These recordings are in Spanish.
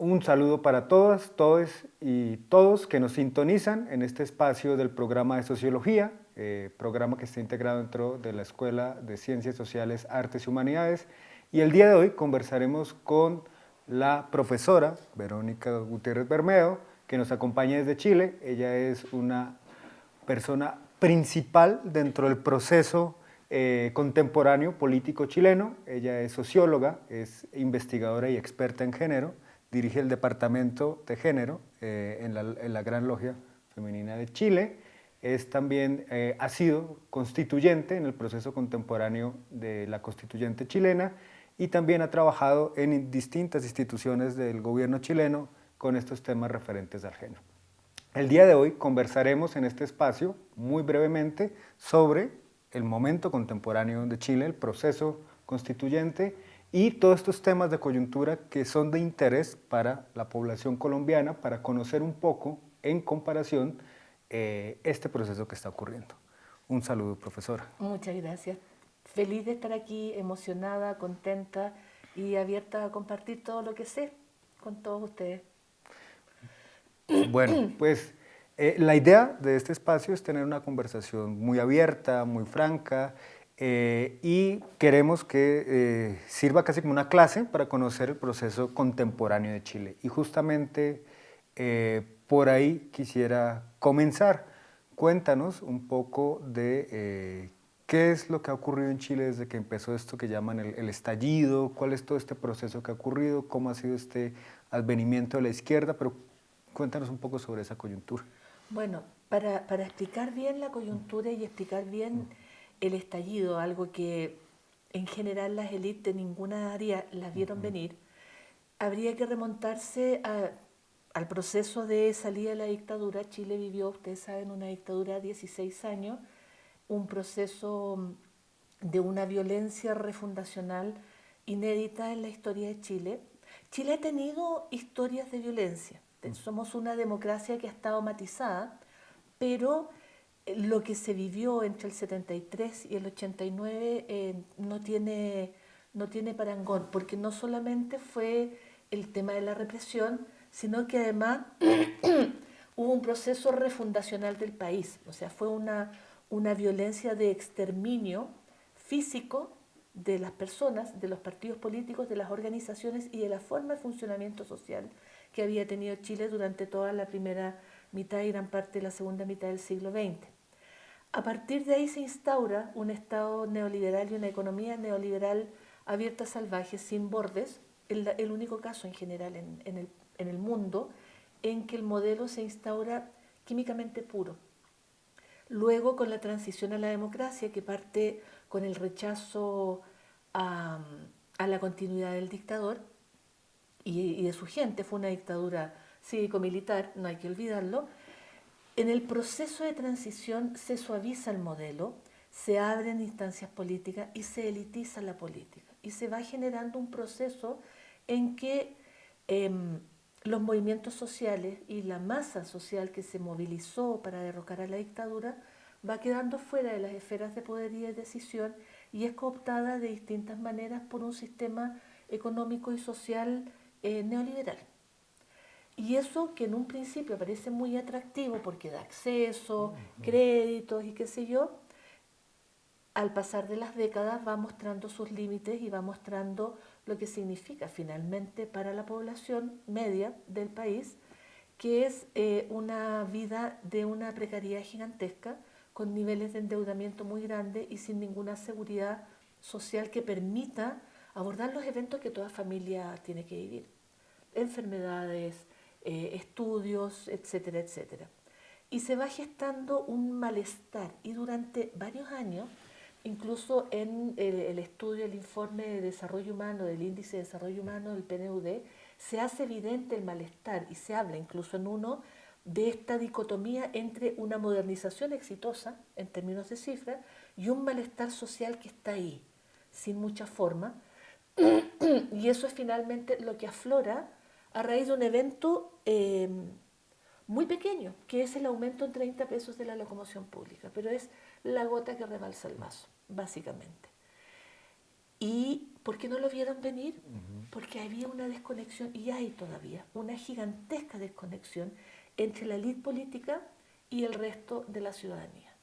Un saludo para todas, todos y todos que nos sintonizan en este espacio del programa de Sociología, programa que está integrado dentro de la Escuela de Ciencias Sociales, Artes y Humanidades. Y el día de hoy conversaremos con la profesora Verónica Gutiérrez Bermejo, que nos acompaña desde Chile. Ella es una persona principal dentro del proceso contemporáneo político chileno. Ella es socióloga, es investigadora y experta en género, dirige el Departamento de Género en la Gran Logia Femenina de Chile. También ha sido constituyente en el proceso contemporáneo de la constituyente chilena y también ha trabajado en distintas instituciones del gobierno chileno con estos temas referentes al género. El día de hoy conversaremos en este espacio, muy brevemente, sobre el momento contemporáneo de Chile, el proceso constituyente y todos estos temas de coyuntura que son de interés para la población colombiana, para conocer un poco, en comparación, este proceso que está ocurriendo. Un saludo, profesora. Muchas gracias. Feliz de estar aquí, emocionada, contenta y abierta a compartir todo lo que sé con todos ustedes. Bueno, pues la idea de este espacio es tener una conversación muy abierta, muy franca, y queremos que sirva casi como una clase para conocer el proceso contemporáneo de Chile. Y justamente por ahí quisiera comenzar. Cuéntanos un poco de qué es lo que ha ocurrido en Chile desde que empezó esto que llaman el estallido, cuál es todo este proceso que ha ocurrido, cómo ha sido este advenimiento de la izquierda, pero cuéntanos un poco sobre esa coyuntura. Bueno, para explicar bien la coyuntura y explicar bien el estallido, algo que en general las élites de ninguna área las vieron venir, habría que remontarse al proceso de salida de la dictadura. Chile vivió, ustedes saben, una dictadura de 16 años, un proceso de una violencia refundacional inédita en la historia de Chile. Chile ha tenido historias de violencia. Somos una democracia que ha estado matizada, pero lo que se vivió entre el 73 y el 89 no tiene parangón, porque no solamente fue el tema de la represión, sino que además hubo un proceso refundacional del país, o sea, fue una violencia de exterminio físico de las personas, de los partidos políticos, de las organizaciones y de la forma de funcionamiento social que había tenido Chile durante toda la primera mitad y gran parte de la segunda mitad del siglo XX. A partir de ahí se instaura un Estado neoliberal y una economía neoliberal abierta, salvaje, sin bordes, el único caso en general en el mundo en que el modelo se instaura químicamente puro. Luego, con la transición a la democracia, que parte con el rechazo a, a la continuidad del dictador y de su gente, fue una dictadura cívico-militar, no hay que olvidarlo. En el proceso de transición se suaviza el modelo, se abren instancias políticas y se elitiza la política. Y se va generando un proceso en que los movimientos sociales y la masa social que se movilizó para derrocar a la dictadura va quedando fuera de las esferas de poder y de decisión y es cooptada de distintas maneras por un sistema económico y social neoliberal. Y eso que en un principio parece muy atractivo porque da acceso, créditos y qué sé yo, al pasar de las décadas va mostrando sus límites y va mostrando lo que significa finalmente para la población media del país, que es una vida de una precariedad gigantesca, con niveles de endeudamiento muy grandes y sin ninguna seguridad social que permita abordar los eventos que toda familia tiene que vivir. Enfermedades, estudios, etcétera, etcétera. Y se va gestando un malestar y durante varios años, incluso en el estudio, el informe de desarrollo humano, del índice de desarrollo humano del PNUD, se hace evidente el malestar y se habla incluso en uno de esta dicotomía entre una modernización exitosa en términos de cifras y un malestar social que está ahí, sin mucha forma, y eso es finalmente lo que aflora a raíz de un evento muy pequeño, que es el aumento en 30 pesos de la locomoción pública, pero es la gota que rebalsa el vaso, básicamente. ¿Y por qué no lo vieron venir? Porque había una desconexión, y hay todavía una gigantesca desconexión entre la élite política y el resto de la ciudadanía.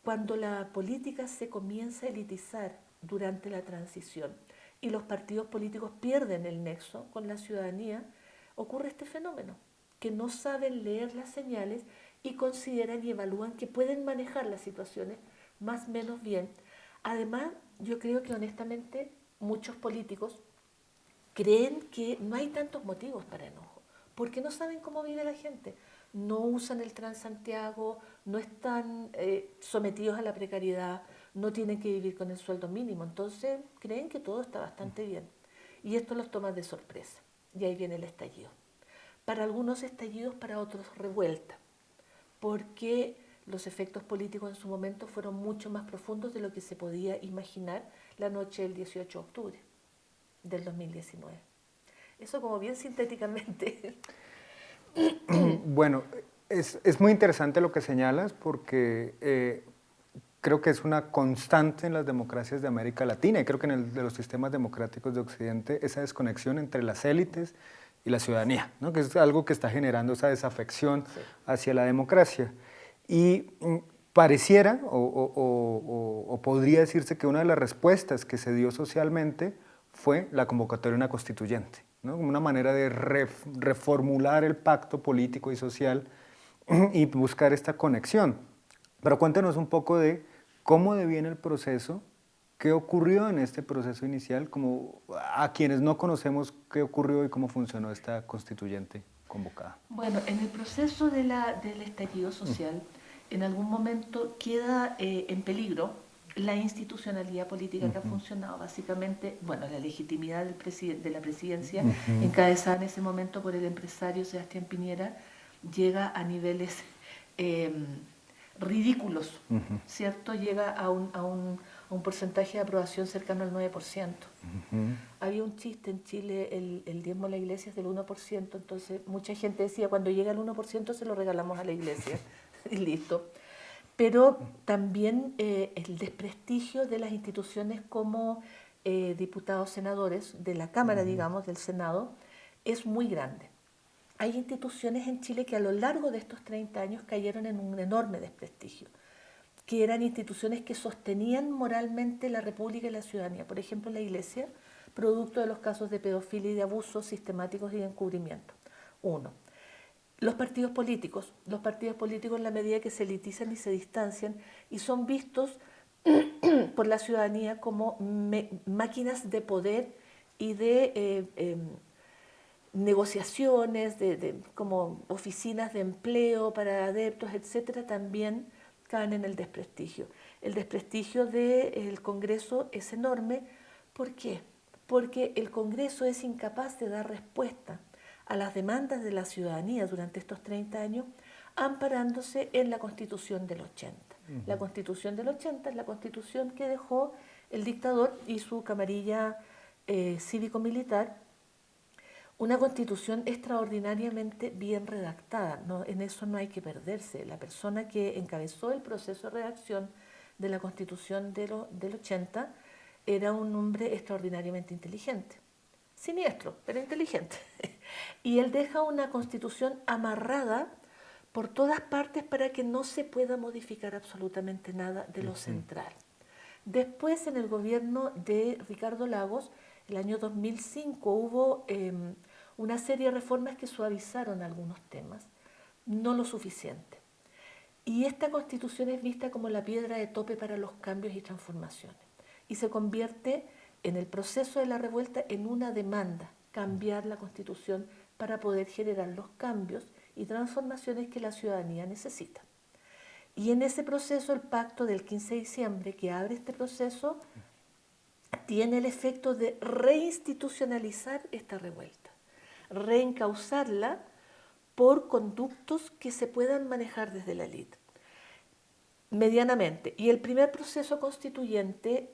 Cuando la política se comienza a elitizar durante la transición y los partidos políticos pierden el nexo con la ciudadanía, ocurre este fenómeno, que no saben leer las señales y consideran y evalúan que pueden manejar las situaciones más o menos bien. Además, yo creo que honestamente muchos políticos creen que no hay tantos motivos para enojo, porque no saben cómo vive la gente. No usan el Transantiago, no están sometidos a la precariedad, no tienen que vivir con el sueldo mínimo, entonces creen que todo está bastante bien. Y esto los toma de sorpresa, y ahí viene el estallido. Para algunos estallidos, para otros revuelta, porque los efectos políticos en su momento fueron mucho más profundos de lo que se podía imaginar la noche del 18 de octubre del 2019. Eso como bien sintéticamente. Bueno, es muy interesante lo que señalas porque creo que es una constante en las democracias de América Latina y creo que en el de los sistemas democráticos de Occidente esa desconexión entre las élites y la ciudadanía, ¿no? Que es algo que está generando esa desafección Sí. hacia la democracia. Y pareciera o podría decirse que una de las respuestas que se dio socialmente fue la convocatoria de una constituyente, ¿no? Como una manera de reformular el pacto político y social y buscar esta conexión. Pero cuéntenos un poco de cómo deviene el proceso, qué ocurrió en este proceso inicial, como a quienes no conocemos qué ocurrió y cómo funcionó esta constituyente convocada. Bueno, en el proceso del estallido social, en algún momento queda en peligro la institucionalidad política que ha funcionado. Básicamente, bueno, la legitimidad de la presidencia, encabezada en ese momento por el empresario Sebastián Piñera, llega a niveles ridículos, ¿cierto? Llega a un porcentaje de aprobación cercano al 9%. Había un chiste en Chile, el diezmo a la iglesia es del 1%, entonces mucha gente decía, cuando llega al 1% se lo regalamos a la iglesia, y listo. Pero también el desprestigio de las instituciones como diputados, senadores, de la Cámara, digamos, del Senado, es muy grande. Hay instituciones en Chile que a lo largo de estos 30 años cayeron en un enorme desprestigio, que eran instituciones que sostenían moralmente la República y la ciudadanía. Por ejemplo, la Iglesia, producto de los casos de pedofilia y de abusos sistemáticos y de encubrimiento. Uno. Los partidos políticos en la medida que se elitizan y se distancian y son vistos por la ciudadanía como máquinas de poder y de negociaciones, como oficinas de empleo para adeptos, etcétera, también caen en el desprestigio. El desprestigio del Congreso es enorme. ¿Por qué? Porque el Congreso es incapaz de dar respuesta a las demandas de la ciudadanía durante estos 30 años, amparándose en la Constitución del 80. La Constitución del 80 es la Constitución que dejó el dictador y su camarilla cívico-militar, una Constitución extraordinariamente bien redactada, ¿no? En eso no hay que perderse. La persona que encabezó el proceso de redacción de la Constitución del 80 era un hombre extraordinariamente inteligente, siniestro, pero inteligente. Y él deja una Constitución amarrada por todas partes para que no se pueda modificar absolutamente nada de lo central. Después, en el gobierno de Ricardo Lagos, el año 2005, hubo una serie de reformas que suavizaron algunos temas, no lo suficiente. Y esta Constitución es vista como la piedra de tope para los cambios y transformaciones. Y se convierte en el proceso de la revuelta en una demanda, cambiar la Constitución para poder generar los cambios y transformaciones que la ciudadanía necesita. Y en ese proceso, el pacto del 15 de diciembre, que abre este proceso, tiene el efecto de reinstitucionalizar esta revuelta, reencauzarla por conductos que se puedan manejar desde la élite, medianamente. Y el primer proceso constituyente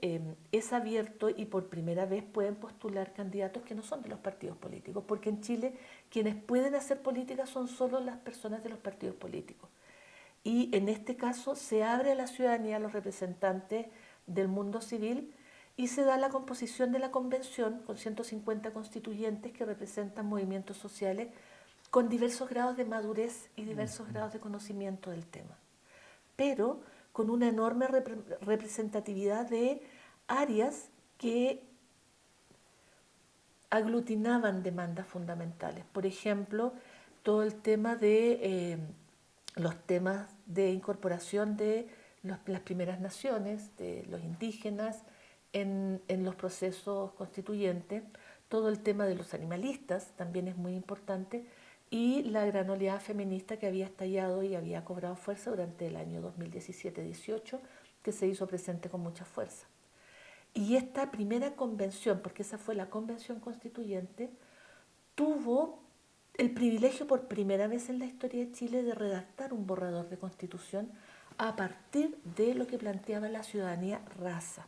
es abierto y por primera vez pueden postular candidatos que no son de los partidos políticos, porque en Chile quienes pueden hacer política son solo las personas de los partidos políticos. Y en este caso se abre a la ciudadanía, a los representantes del mundo civil, y se da la composición de la convención con 150 constituyentes que representan movimientos sociales con diversos grados de madurez y diversos grados de conocimiento del tema, pero con una enorme representatividad de áreas que aglutinaban demandas fundamentales. Por ejemplo, todo el tema de los temas de incorporación de las primeras naciones, de los indígenas en los procesos constituyentes, todo el tema de los animalistas también es muy importante, y la gran oleada feminista que había estallado y había cobrado fuerza durante el año 2017-18, que se hizo presente con mucha fuerza. Y esta primera convención, porque esa fue la convención constituyente, tuvo el privilegio por primera vez en la historia de Chile de redactar un borrador de constitución a partir de lo que planteaba la ciudadanía raza,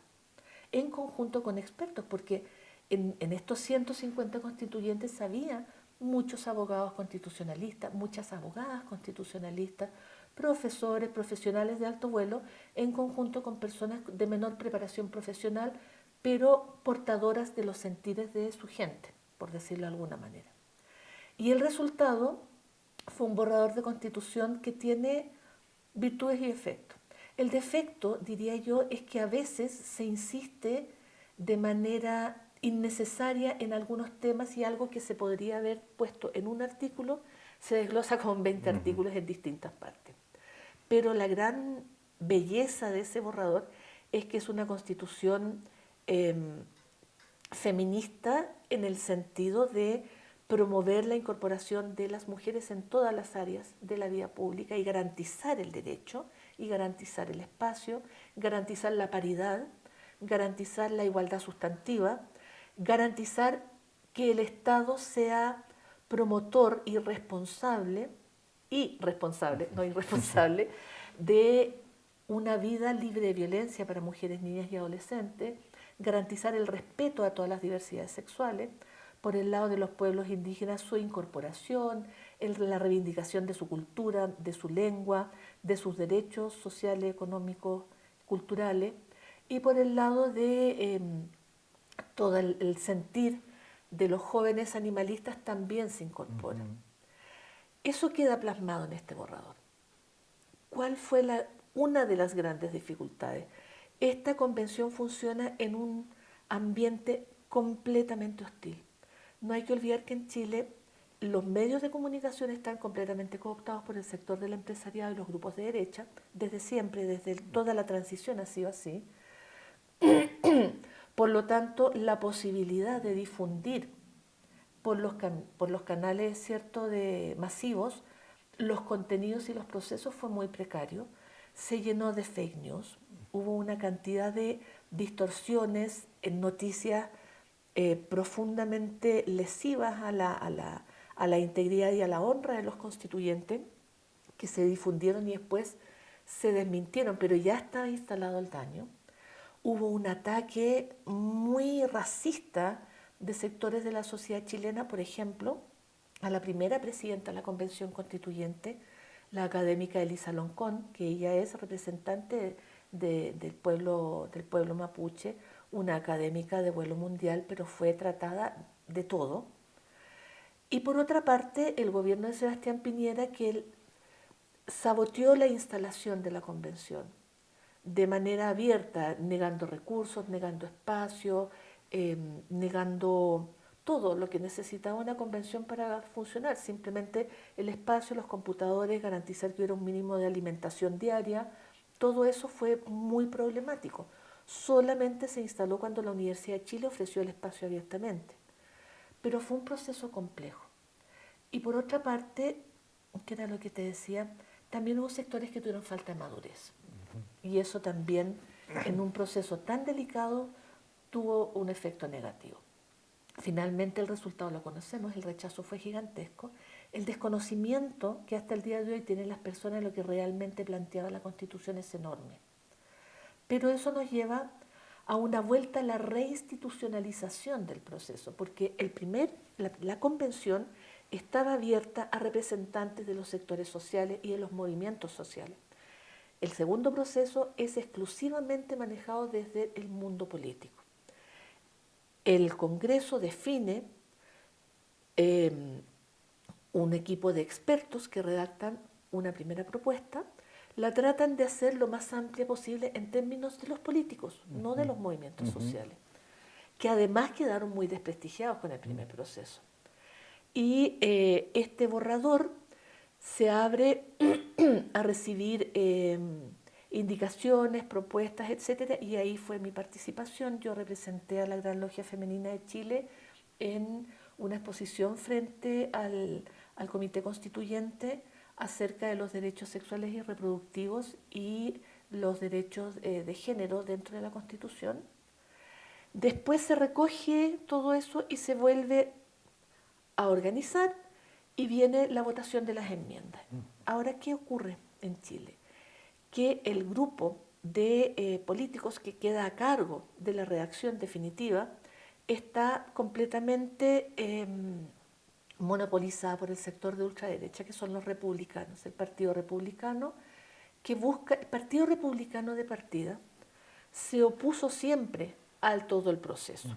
en conjunto con expertos, porque en estos 150 constituyentes había muchos abogados constitucionalistas, muchas abogadas constitucionalistas, profesores, profesionales de alto vuelo, en conjunto con personas de menor preparación profesional, pero portadoras de los sentires de su gente, por decirlo de alguna manera. Y el resultado fue un borrador de constitución que tiene virtudes y defectos. El defecto, diría yo, es que a veces se insiste de manera innecesaria en algunos temas, y algo que se podría haber puesto en un artículo se desglosa con 20 artículos en distintas partes. Pero la gran belleza de ese borrador es que es una constitución feminista en el sentido de promover la incorporación de las mujeres en todas las áreas de la vida pública y garantizar el derecho y garantizar el espacio, garantizar la paridad, garantizar la igualdad sustantiva, garantizar que el Estado sea promotor y responsable, no irresponsable, de una vida libre de violencia para mujeres, niñas y adolescentes, garantizar el respeto a todas las diversidades sexuales, por el lado de los pueblos indígenas su incorporación, la reivindicación de su cultura, de su lengua, de sus derechos sociales, económicos, culturales, y por el lado de todo el sentir de los jóvenes animalistas también se incorpora. Eso queda plasmado en este borrador. ¿Cuál fue una de las grandes dificultades? Esta convención funciona en un ambiente completamente hostil. No hay que olvidar que en Chile los medios de comunicación están completamente cooptados por el sector del empresariado y los grupos de derecha, desde siempre, desde toda la transición ha sido así. Por lo tanto, la posibilidad de difundir por los canales masivos los contenidos y los procesos fue muy precario. Se llenó de fake news, hubo una cantidad de distorsiones en noticias profundamente lesivas a la integridad y a la honra de los constituyentes, que se difundieron y después se desmintieron, pero ya estaba instalado el daño. Hubo un ataque muy racista de sectores de la sociedad chilena, por ejemplo, a la primera presidenta de la Convención Constituyente, la académica Elisa Loncón, que ella es representante del pueblo mapuche, una académica de vuelo mundial, pero fue tratada de todo. Y por otra parte, el gobierno de Sebastián Piñera, que saboteó la instalación de la convención de manera abierta, negando recursos, negando espacio, negando todo lo que necesitaba una convención para funcionar, simplemente el espacio, los computadores, garantizar que hubiera un mínimo de alimentación diaria. Todo eso fue muy problemático. Solamente se instaló cuando la Universidad de Chile ofreció el espacio abiertamente. Pero fue un proceso complejo. Y por otra parte, que era lo que te decía, también hubo sectores que tuvieron falta de madurez. Y eso también, en un proceso tan delicado, tuvo un efecto negativo. Finalmente el resultado lo conocemos, el rechazo fue gigantesco, el desconocimiento que hasta el día de hoy tienen las personas de lo que realmente planteaba la Constitución es enorme. Pero eso nos lleva a una vuelta a la reinstitucionalización del proceso, porque la convención estaba abierta a representantes de los sectores sociales y de los movimientos sociales. El segundo proceso es exclusivamente manejado desde el mundo político. El Congreso define un equipo de expertos que redactan una primera propuesta, la tratan de hacer lo más amplia posible en términos de los políticos, no de los movimientos sociales, que además quedaron muy desprestigiados con el primer proceso. Y este borrador se abre a recibir indicaciones, propuestas, etcétera, y ahí fue mi participación. Yo representé a la Gran Logia Femenina de Chile en una exposición frente al Comité Constituyente acerca de los derechos sexuales y reproductivos y los derechos de género dentro de la Constitución. Después se recoge todo eso y se vuelve a organizar y viene la votación de las enmiendas. Ahora, ¿qué ocurre en Chile? Que el grupo de políticos que queda a cargo de la redacción definitiva está completamente monopolizada por el sector de ultraderecha, que son los republicanos, el Partido Republicano, que busca, el Partido Republicano de partida se opuso siempre al todo el proceso.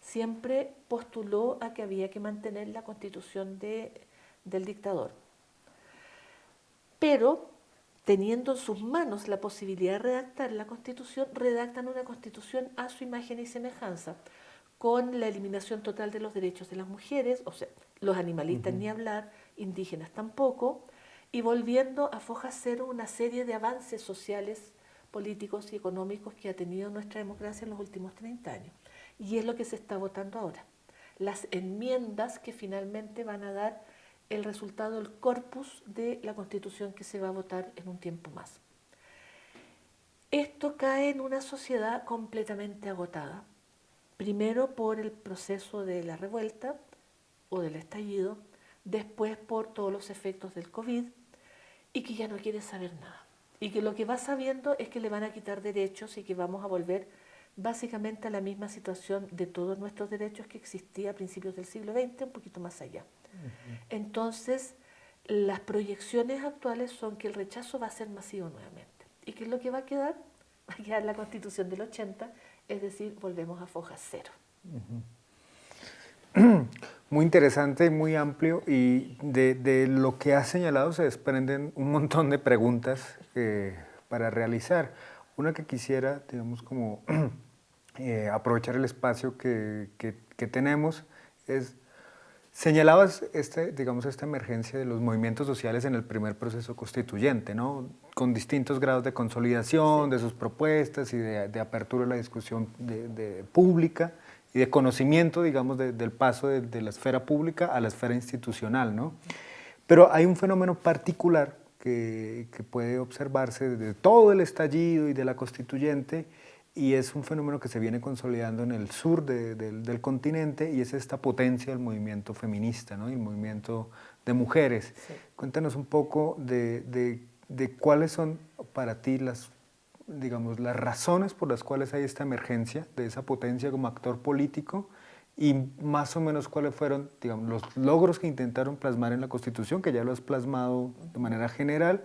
Siempre postuló a que había que mantener la constitución del dictador. Pero, teniendo en sus manos la posibilidad de redactar la constitución, redactan una constitución a su imagen y semejanza, con la eliminación total de los derechos de las mujeres, o sea, los animalistas ni hablar, indígenas tampoco, y volviendo a foja cero una serie de avances sociales, políticos y económicos que ha tenido nuestra democracia en los últimos 30 años. Y es lo que se está votando ahora. Las enmiendas que finalmente van a dar el resultado, el corpus de la Constitución que se va a votar en un tiempo más. Esto cae en una sociedad completamente agotada. Primero por el proceso de la revuelta o del estallido, después por todos los efectos del COVID, y que ya no quiere saber nada. Y que lo que va sabiendo es que le van a quitar derechos y que vamos a volver básicamente a la misma situación de todos nuestros derechos que existía a principios del siglo XX, un poquito más allá. Entonces, las proyecciones actuales son que el rechazo va a ser masivo nuevamente. ¿Y qué es lo que va a quedar? Va a quedar la Constitución del 80, es decir, volvemos a foja cero. Muy interesante, muy amplio, y de lo que has señalado se desprenden un montón de preguntas para realizar. Una que quisiera, digamos, como aprovechar el espacio que tenemos es, señalabas digamos, esta emergencia de los movimientos sociales en el primer proceso constituyente, ¿no? Con distintos grados de consolidación, sí, de sus propuestas y de apertura a la discusión pública y de conocimiento, digamos, del paso de la esfera pública a la esfera institucional, ¿no? Pero hay un fenómeno particular que puede observarse desde todo el estallido y de la constituyente, y es un fenómeno que se viene consolidando en el sur del continente, y es esta potencia del movimiento feminista, ¿no? Y el movimiento de mujeres. Sí. Cuéntanos un poco de cuáles son para ti digamos, las razones por las cuales hay esta emergencia de esa potencia como actor político, y más o menos cuáles fueron, digamos, los logros que intentaron plasmar en la Constitución, que ya lo has plasmado de manera general,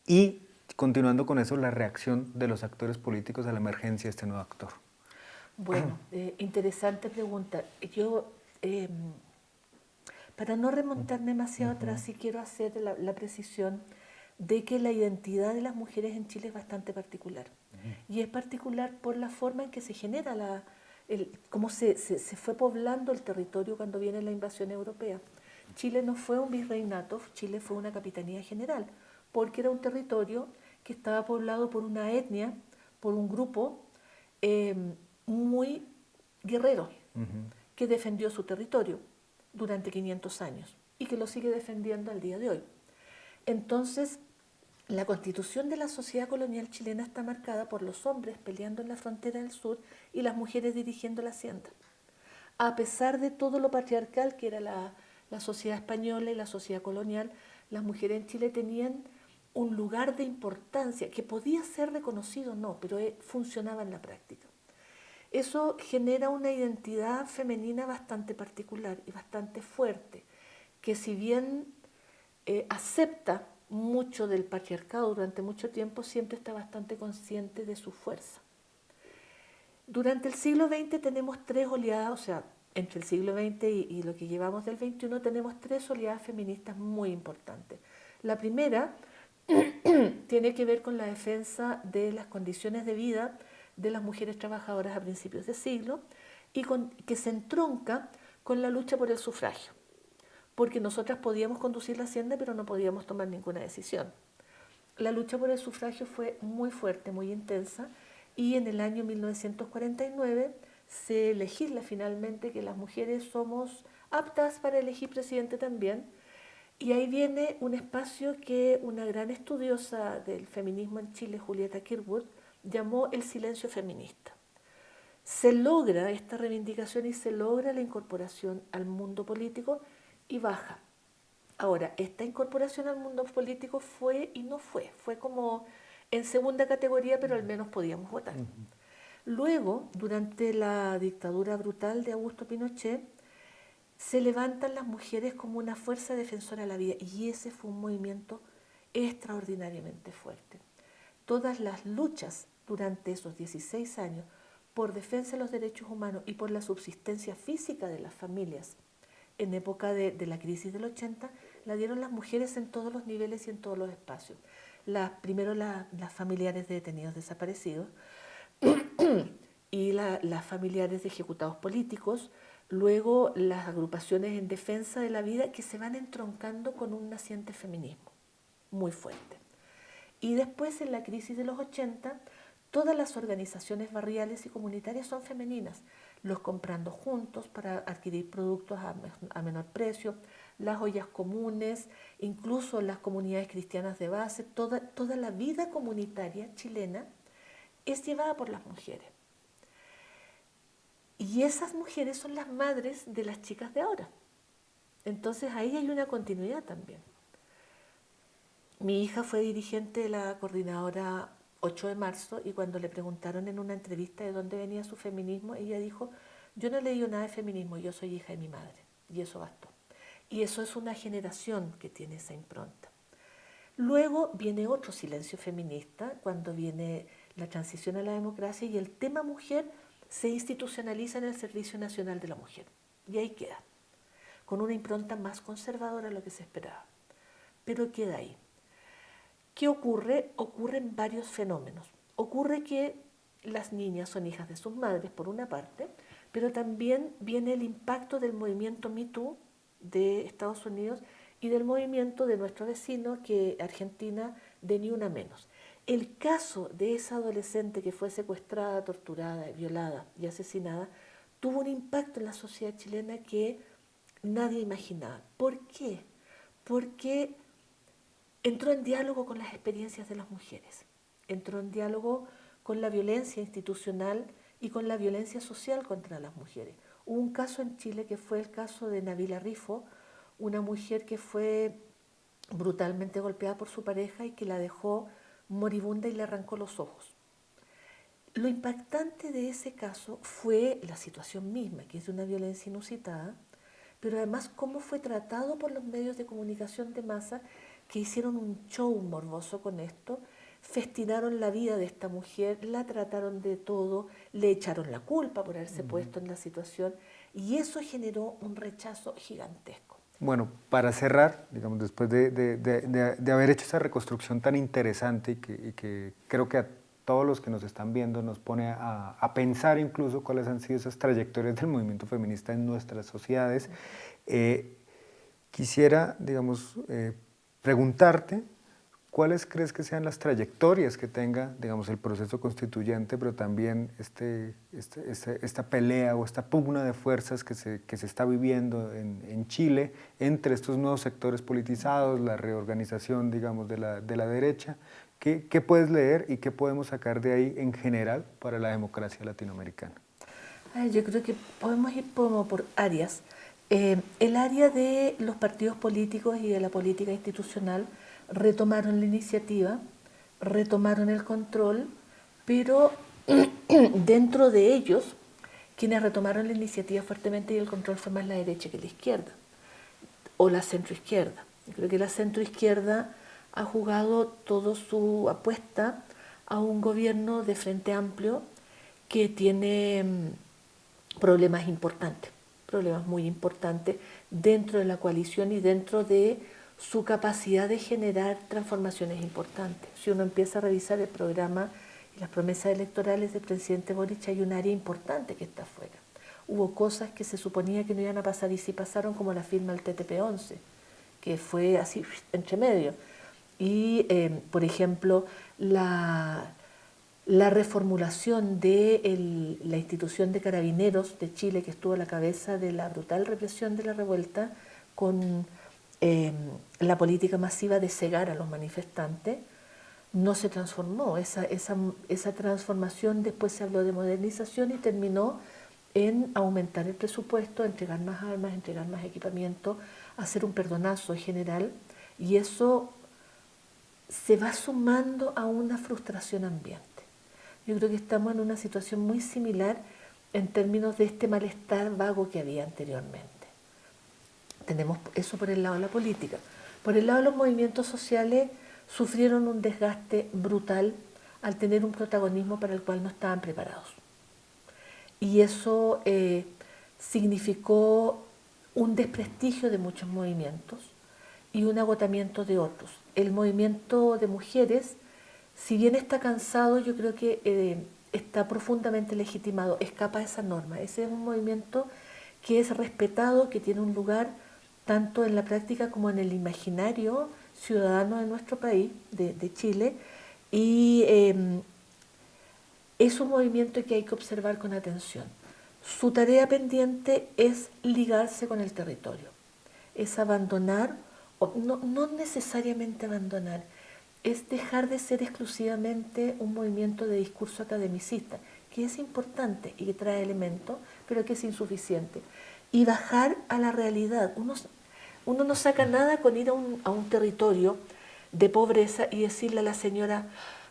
y continuando con eso, la reacción de los actores políticos a la emergencia de este nuevo actor. Bueno, interesante pregunta. Yo, para no remontar demasiado atrás, sí quiero hacer la precisión de que la identidad de las mujeres en Chile es bastante particular. Y es particular por la forma en que se genera cómo se fue poblando el territorio cuando viene la invasión europea. Chile no fue un virreinato, Chile fue una capitanía general, porque era un territorio que estaba poblado por una etnia, por un grupo muy guerrero, que defendió su territorio durante 500 años y que lo sigue defendiendo al día de hoy. Entonces, la constitución de la sociedad colonial chilena está marcada por los hombres peleando en la frontera del sur y las mujeres dirigiendo la hacienda. A pesar de todo lo patriarcal que era la sociedad española y la sociedad colonial, las mujeres en Chile tenían un lugar de importancia que podía ser reconocido o no, pero funcionaba en la práctica. Eso genera una identidad femenina bastante particular y bastante fuerte, que si bien acepta mucho del patriarcado durante mucho tiempo, siempre está bastante consciente de su fuerza. Durante el siglo XX tenemos tres oleadas, o sea, entre el siglo XX y lo que llevamos del XXI tenemos tres oleadas feministas muy importantes. La primera tiene que ver con la defensa de las condiciones de vida de las mujeres trabajadoras a principios de siglo y que se entronca con la lucha por el sufragio, porque nosotras podíamos conducir la hacienda pero no podíamos tomar ninguna decisión. La lucha por el sufragio fue muy fuerte, muy intensa, y en el año 1949 se legisla finalmente que las mujeres somos aptas para elegir presidente también, y ahí viene un espacio que una gran estudiosa del feminismo en Chile, Julieta Kirkwood, llamó el silencio feminista. Se logra esta reivindicación y se logra la incorporación al mundo político y baja. Ahora, esta incorporación al mundo político fue y no fue. Fue como en segunda categoría, pero al menos podíamos votar. Luego, durante la dictadura brutal de Augusto Pinochet, se levantan las mujeres como una fuerza defensora de la vida y ese fue un movimiento extraordinariamente fuerte. Todas las luchas durante esos 16 años por defensa de los derechos humanos y por la subsistencia física de las familias en época de la crisis del 80, la dieron las mujeres en todos los niveles y en todos los espacios. Primero las familiares de detenidos desaparecidos y las familiares de ejecutados políticos, luego las agrupaciones en defensa de la vida que se van entroncando con un naciente feminismo muy fuerte. Y después en la crisis de los 80, todas las organizaciones barriales y comunitarias son femeninas, los comprando juntos para adquirir productos a menor precio, las ollas comunes, incluso las comunidades cristianas de base, toda la vida comunitaria chilena es llevada por las mujeres. Y esas mujeres son las madres de las chicas de ahora. Entonces ahí hay una continuidad también. Mi hija fue dirigente de la coordinadora 8 de marzo y cuando le preguntaron en una entrevista de dónde venía su feminismo, ella dijo, yo no he leído nada de feminismo, yo soy hija de mi madre. Y eso bastó. Y eso es una generación que tiene esa impronta. Luego viene otro silencio feminista, cuando viene la transición a la democracia y el tema mujer se institucionaliza en el Servicio Nacional de la Mujer. Y ahí queda, con una impronta más conservadora de lo que se esperaba. Pero queda ahí. ¿Qué ocurre? Ocurren varios fenómenos. Ocurre que las niñas son hijas de sus madres, por una parte, pero también viene el impacto del movimiento Me Too de Estados Unidos y del movimiento de nuestro vecino, Argentina, de Ni Una Menos. El caso de esa adolescente que fue secuestrada, torturada, violada y asesinada tuvo un impacto en la sociedad chilena que nadie imaginaba. ¿Por qué? Porque entró en diálogo con las experiencias de las mujeres, entró en diálogo con la violencia institucional y con la violencia social contra las mujeres. Hubo un caso en Chile que fue el caso de Nabila Rifo, una mujer que fue brutalmente golpeada por su pareja y que la dejó moribunda y le arrancó los ojos. Lo impactante de ese caso fue la situación misma, que es de una violencia inusitada, pero además cómo fue tratado por los medios de comunicación de masa que hicieron un show morboso con esto, festinaron la vida de esta mujer, la trataron de todo, le echaron la culpa por haberse puesto en la situación y eso generó un rechazo gigantesco. Bueno, para cerrar, digamos, después de haber hecho esa reconstrucción tan interesante y que creo que a todos los que nos están viendo nos pone a pensar incluso cuáles han sido esas trayectorias del movimiento feminista en nuestras sociedades, quisiera, digamos, preguntarte cuáles crees que sean las trayectorias que tenga, digamos, el proceso constituyente, pero también esta pelea o esta pugna de fuerzas que se está viviendo en Chile entre estos nuevos sectores politizados, la reorganización, digamos, de la derecha. ¿Qué puedes leer y qué podemos sacar de ahí en general para la democracia latinoamericana? Yo creo que podemos ir como por áreas. El área de los partidos políticos y de la política institucional retomaron la iniciativa, retomaron el control, pero dentro de ellos, quienes retomaron la iniciativa fuertemente y el control fue más la derecha que la izquierda, o la centroizquierda. Yo creo que la centroizquierda ha jugado toda su apuesta a un gobierno de Frente Amplio que tiene problemas importantes, problemas muy importantes dentro de la coalición y dentro de su capacidad de generar transformaciones importantes. Si uno empieza a revisar el programa y las promesas electorales del presidente Boric, hay un área importante que está afuera. Hubo cosas que se suponía que no iban a pasar y sí pasaron, como la firma del TTP-11, que fue así entre medio. Y, por ejemplo, la reformulación de la institución de Carabineros de Chile, que estuvo a la cabeza de la brutal represión de la revuelta, con la política masiva de cegar a los manifestantes, no se transformó. Esa transformación después se habló de modernización y terminó en aumentar el presupuesto, entregar más armas, entregar más equipamiento, hacer un perdonazo general, y eso se va sumando a una frustración ambiente. Yo creo que estamos en una situación muy similar en términos de este malestar vago que había anteriormente. Tenemos eso por el lado de la política. Por el lado de los movimientos sociales, sufrieron un desgaste brutal al tener un protagonismo para el cual no estaban preparados. Y eso significó un desprestigio de muchos movimientos y un agotamiento de otros. El movimiento de mujeres, si bien está cansado, yo creo que está profundamente legitimado, escapa de esa norma. Ese es un movimiento que es respetado, que tiene un lugar tanto en la práctica como en el imaginario ciudadano de nuestro país, de Chile, y es un movimiento que hay que observar con atención. Su tarea pendiente es ligarse con el territorio, es abandonar, o no necesariamente abandonar, es dejar de ser exclusivamente un movimiento de discurso academicista, que es importante y que trae elementos, pero que es insuficiente, y bajar a la realidad. Uno no saca nada con ir a un territorio de pobreza y decirle a la señora: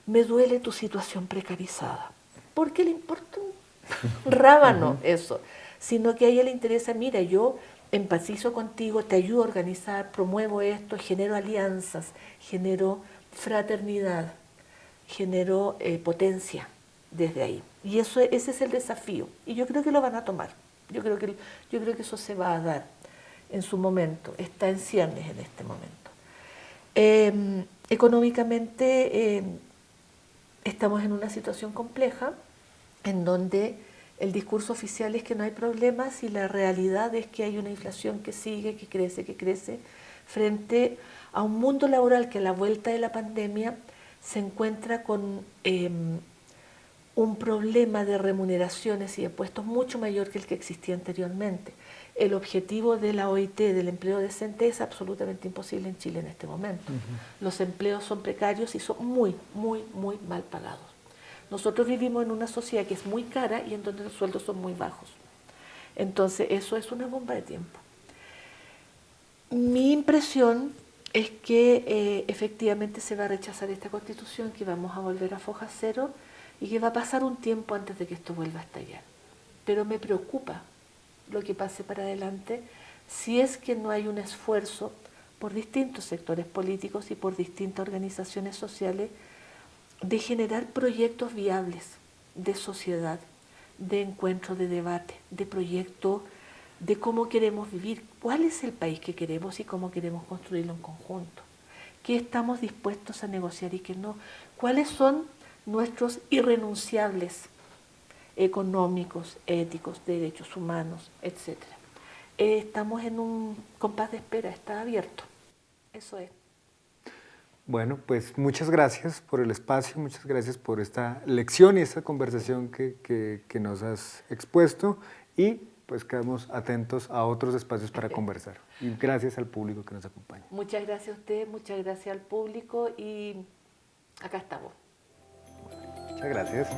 me duele tu situación precarizada. ¿Por qué le importa un rábano eso? Sino que a ella le interesa: mira, yo empatizo contigo, te ayudo a organizar, promuevo esto, genero alianzas, genero fraternidad, genero potencia desde ahí. Y ese es el desafío. Y yo creo que lo van a tomar. Yo creo que eso se va a dar en su momento. Está en ciernes en este momento. Económicamente estamos en una situación compleja en donde el discurso oficial es que no hay problemas y la realidad es que hay una inflación que sigue, que crece, frente a un mundo laboral que a la vuelta de la pandemia se encuentra con un problema de remuneraciones y de puestos mucho mayor que el que existía anteriormente. El objetivo de la OIT del empleo decente es absolutamente imposible en Chile en este momento. Los empleos son precarios y son muy, muy, muy mal pagados. Nosotros vivimos en una sociedad que es muy cara y en donde los sueldos son muy bajos. Entonces eso es una bomba de tiempo. Mi impresión es que efectivamente se va a rechazar esta constitución, que vamos a volver a foja cero y que va a pasar un tiempo antes de que esto vuelva a estallar. Pero me preocupa lo que pase para adelante si es que no hay un esfuerzo por distintos sectores políticos y por distintas organizaciones sociales de generar proyectos viables de sociedad, de encuentro, de debate, de proyecto de cómo queremos vivir, cuál es el país que queremos y cómo queremos construirlo en conjunto, qué estamos dispuestos a negociar y qué no, cuáles son nuestros irrenunciables económicos, éticos, de derechos humanos, etc. Estamos en un compás de espera, está abierto, eso es. Bueno, pues muchas gracias por el espacio, muchas gracias por esta lección y esta conversación que nos has expuesto, y pues quedamos atentos a otros espacios para conversar. Y gracias al público que nos acompaña. Muchas gracias a usted, muchas gracias al público y acá estamos. Muchas gracias.